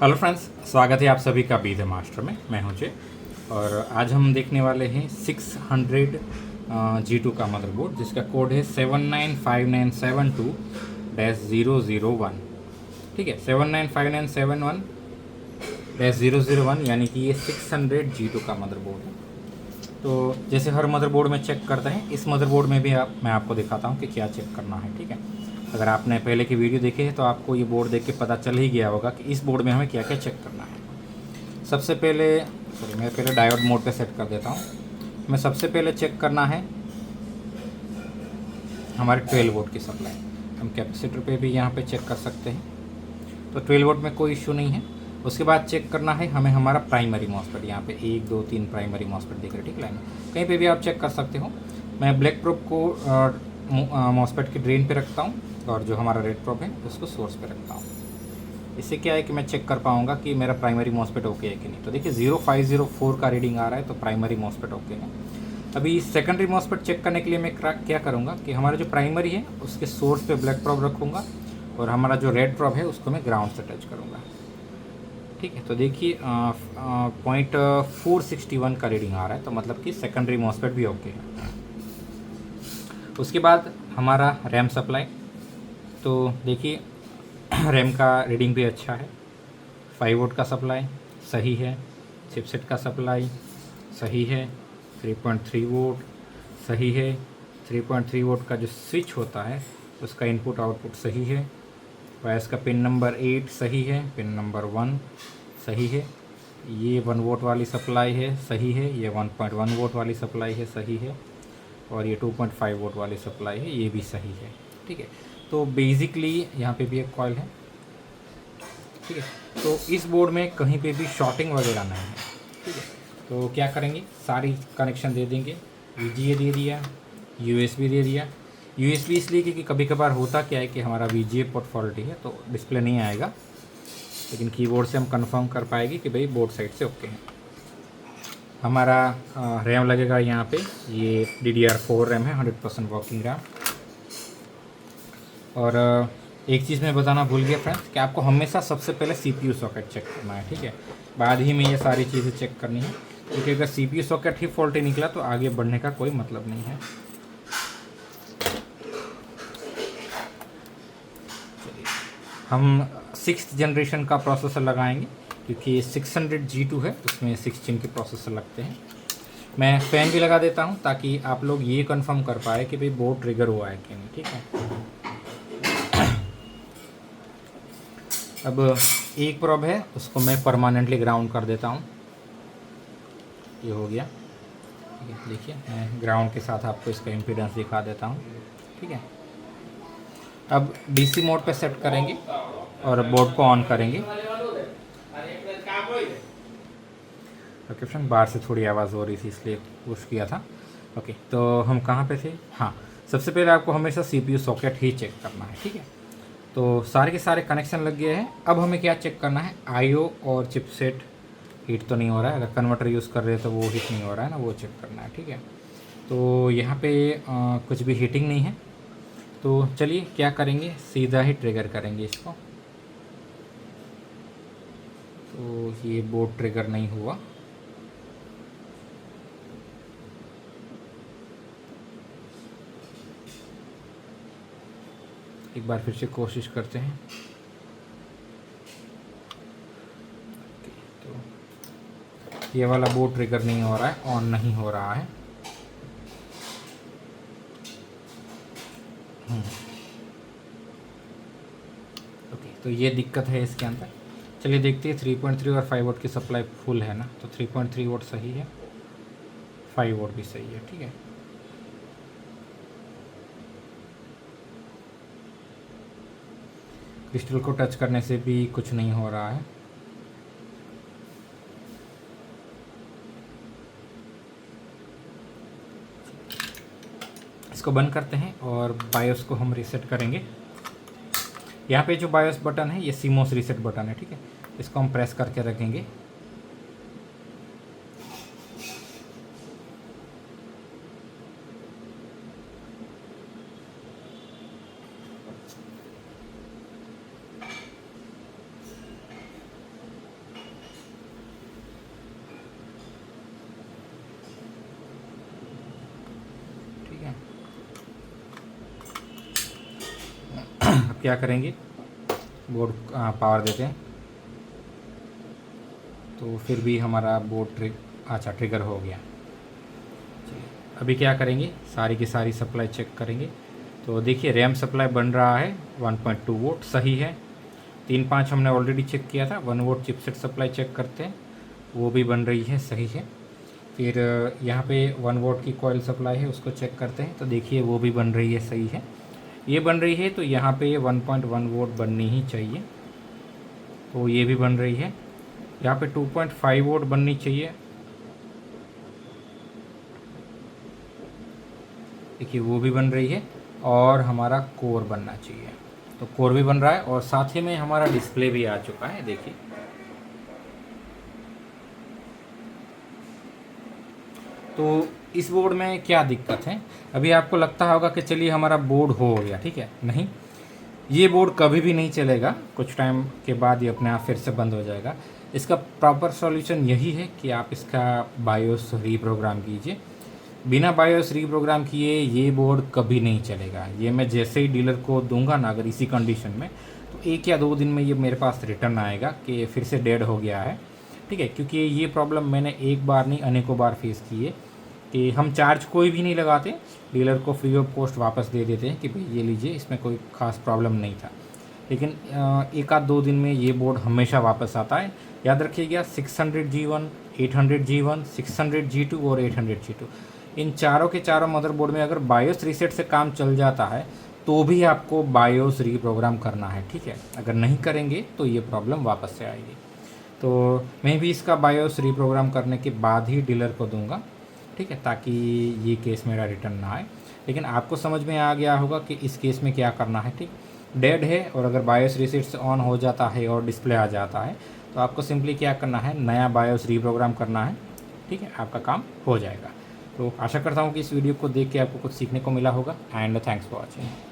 Hello friends, स्वागत है आप सभी का बी द मास्टर में। मैं हूं जय और आज हम देखने वाले हैं 600 G2 का मदरबोर्ड जिसका कोड है 795972-001। ठीक है, 795971-001 यानी कि ये 600 G2 का मदरबोर्ड है। तो जैसे हर मदरबोर्ड में चेक करते हैं, इस मदरबोर्ड में भी मैं आपको दिखाता हूँ कि क्या चेक करना है। ठीक है, अगर आपने पहले की वीडियो देखी है तो आपको ये बोर्ड देख के पता चल ही गया होगा कि इस बोर्ड में हमें क्या क्या चेक करना है। सबसे पहले मैं पहले डायोड मोड पे सेट कर देता हूँ। हमें सबसे पहले चेक करना है हमारे 12 वोल्ट की सप्लाई। हम कैपेसिटर पे भी यहाँ पे चेक कर सकते हैं, तो 12 वोल्ट में कोई इशू नहीं है। उसके बाद चेक करना है हमें हमारा प्राइमरी मॉसफेट। यहाँ पे 1 2 3 प्राइमरी मॉसफेट दिख रहे हैं। ठीक, लाइन कहीं पे भी आप चेक कर सकते हो। मैं ब्लैक प्रोब को मॉसफेट के ड्रेन पे रखता हूँ और जो हमारा रेड प्रोब है उसको सोर्स पे रखता हूँ। इससे क्या है कि मैं चेक कर पाऊँगा कि मेरा प्राइमरी मॉसफेट ओके है कि नहीं। तो देखिए 0504 का रीडिंग आ रहा है, तो प्राइमरी मॉसफेट ओके है। अभी सेकेंडरी मॉसफेट चेक करने के लिए मैं क्या करूँगा कि हमारा जो प्राइमरी है उसके सोर्स पे ब्लैक प्रोब रखूँगा और हमारा जो रेड प्रोब है उसको मैं ग्राउंड से टच करूँगा। ठीक है, तो देखिए 0.461 का रीडिंग आ रहा है, तो मतलब कि सेकेंडरी मॉसफेट भी ओके है। उसके बाद हमारा रैम सप्लाई, तो देखिए रैम का रीडिंग भी अच्छा है। 5 वोल्ट का सप्लाई सही है, चिपसेट का सप्लाई सही है, 3.3 वोल्ट सही है, 3.3 वोल्ट का जो स्विच होता है उसका इनपुट आउटपुट सही है। वायर्स का पिन नंबर 8 सही है, पिन नंबर 1 सही है। ये 1 वोल्ट वाली सप्लाई है सही है, ये 1.1 वोल्ट वाली सप्लाई है सही है, और ये 2.5 वोल्ट वाली सप्लाई है ये भी सही है। ठीक है, तो बेसिकली यहाँ पे भी एक कॉइल है। ठीक है, तो इस बोर्ड में कहीं पे भी शॉर्टिंग वगैरह नहीं है। ठीक है, तो क्या करेंगे, सारी कनेक्शन दे देंगे। VGA दे दिया, USB दे दिया। USB इसलिए क्योंकि कभी कभार होता क्या है कि हमारा VGA पोर्ट फॉल्टी है तो डिस्प्ले नहीं आएगा, लेकिन कीबोर्ड से हम कंफर्म कर पाएंगे कि भाई बोर्ड साइड से ओके है। हमारा रैम लगेगा यहाँ पे, ये DDR4 रैम है, 100% वर्किंग रैम। और एक चीज़ मैं बताना भूल गया फ्रेंड्स कि आपको हमेशा सबसे पहले CPU सॉकेट चेक करना है। ठीक है, बाद ही में ये सारी चीज़ें चेक करनी है, क्योंकि अगर CPU सॉकेट ही फॉल्टी निकला तो आगे बढ़ने का कोई मतलब नहीं है। चलिए, हम 6th जनरेशन का प्रोसेसर लगाएंगे, क्योंकि 600 G2 है, उसमें 16 के प्रोसेसर लगते हैं। मैं फ़ैन भी लगा देता हूँ ताकि आप लोग ये कंफर्म कर पाए कि भाई बोर्ड ट्रिगर हुआ है कि नहीं। ठीक है, अब एक प्रोब है उसको मैं परमानेंटली ग्राउंड कर देता हूँ। ये हो गया। ठीक है, देखिए मैं ग्राउंड के साथ आपको इसका इम्पीडेंस दिखा देता हूँ। ठीक है, अब DC मोड पे सेट करेंगे और बोर्ड को ऑन करेंगे। ओके फ्रेंड, बाहर से थोड़ी आवाज़ हो रही थी इसलिए पुश किया था। ओके, तो हम कहाँ पे थे? हाँ, सबसे पहले आपको हमेशा CPU सॉकेट ही चेक करना है। ठीक है, तो सारे के सारे कनेक्शन लग गए हैं। अब हमें क्या चेक करना है, IO और चिपसेट हीट तो नहीं हो रहा है। अगर कन्वर्टर यूज़ कर रहे हैं तो वो हीट नहीं हो रहा है ना, वो चेक करना है। ठीक है, तो यहाँ पे कुछ भी हीटिंग नहीं है, तो चलिए क्या करेंगे, सीधा ही ट्रिगर करेंगे इसको। तो ये बोर्ड ट्रिगर नहीं हुआ। एक बार फिर से कोशिश करते हैं। तो ये वाला बोर्ड ट्रिगर नहीं हो रहा है, ऑन नहीं हो रहा है। ओके, तो ये दिक्कत है इसके अंदर। चलिए देखते हैं, 3.3 और 5 वोल्ट की सप्लाई फुल है ना, तो 3.3 वोल्ट सही है, 5 वोल्ट भी सही है। ठीक है, क्रिस्टल को टच करने से भी कुछ नहीं हो रहा है। इसको बंद करते हैं और बायोस को हम रीसेट करेंगे। यहाँ पे जो बायोस बटन है ये CMOS रीसेट बटन है। ठीक है, इसको हम प्रेस करके रखेंगे। क्या करेंगे, बोर्ड पावर देते हैं, तो फिर भी हमारा बोर्ड ट्रिगर हो गया। चलिए अभी क्या करेंगे, सारी की सारी सप्लाई चेक करेंगे। तो देखिए रैम सप्लाई बन रहा है 1.2 वोल्ट, सही है। 3.5 हमने ऑलरेडी चेक किया था। 1 वोल्ट चिपसेट सप्लाई चेक करते हैं, वो भी बन रही है, सही है। फिर यहाँ पे 1 वोल्ट की कॉइल सप्लाई है, उसको चेक करते हैं, तो देखिए वो भी बन रही है, सही है। ये बन रही है, तो यहाँ पे 1.1 वोल्ट बननी ही चाहिए, तो ये भी बन रही है। यहाँ पे 2.5 वोल्ट बननी चाहिए, देखिए वो भी बन रही है। और हमारा कोर बनना चाहिए, तो कोर भी बन रहा है, और साथ ही में हमारा डिस्प्ले भी आ चुका है, देखिए। तो इस बोर्ड में क्या दिक्कत है, अभी आपको लगता होगा कि चलिए हमारा बोर्ड हो गया, ठीक है। नहीं, ये बोर्ड कभी भी नहीं चलेगा, कुछ टाइम के बाद ये अपने आप फिर से बंद हो जाएगा। इसका प्रॉपर सॉल्यूशन यही है कि आप इसका बायोस रीप्रोग्राम कीजिए। बिना बायोस रीप्रोग्राम किए ये बोर्ड कभी नहीं चलेगा। ये मैं जैसे ही डीलर को दूंगा ना, अगर इसी कंडीशन में, तो 1 या 2 दिन में ये मेरे पास रिटर्न आएगा कि फिर से डेड हो गया है, ठीक है। क्योंकि ये प्रॉब्लम मैंने एक बार नहीं अनेकों बार फेस की है कि हम चार्ज कोई भी नहीं लगाते, डीलर को फ्री ऑफ कॉस्ट वापस दे देते हैं कि भाई ये लीजिए, इसमें कोई ख़ास प्रॉब्लम नहीं था। लेकिन 1 आध 2 दिन में ये बोर्ड हमेशा वापस आता है। याद रखिएगा 600G1, 800G1, 600G2 और 800G2, इन चारों के चारों मदरबोर्ड में अगर बायोस रीसेट से काम चल जाता है तो भी आपको बायोस रीप्रोग्राम करना है, ठीक है। अगर नहीं करेंगे तो ये प्रॉब्लम वापस से आएगी। तो मैं भी इसका बायोस रीप्रोग्राम करने के बाद ही डीलर को दूंगा, ठीक है, ताकि ये केस मेरा रिटर्न ना आए। लेकिन आपको समझ में आ गया होगा कि इस केस में क्या करना है, ठीक। डेड है और अगर बायोस रीसेट से ऑन हो जाता है और डिस्प्ले आ जाता है, तो आपको सिंपली क्या करना है, नया बायोस रीप्रोग्राम करना है, ठीक है, आपका काम हो जाएगा। तो आशा करता हूँ कि इस वीडियो को देख के आपको कुछ सीखने को मिला होगा, एंड थैंक्स फॉर वॉचिंग।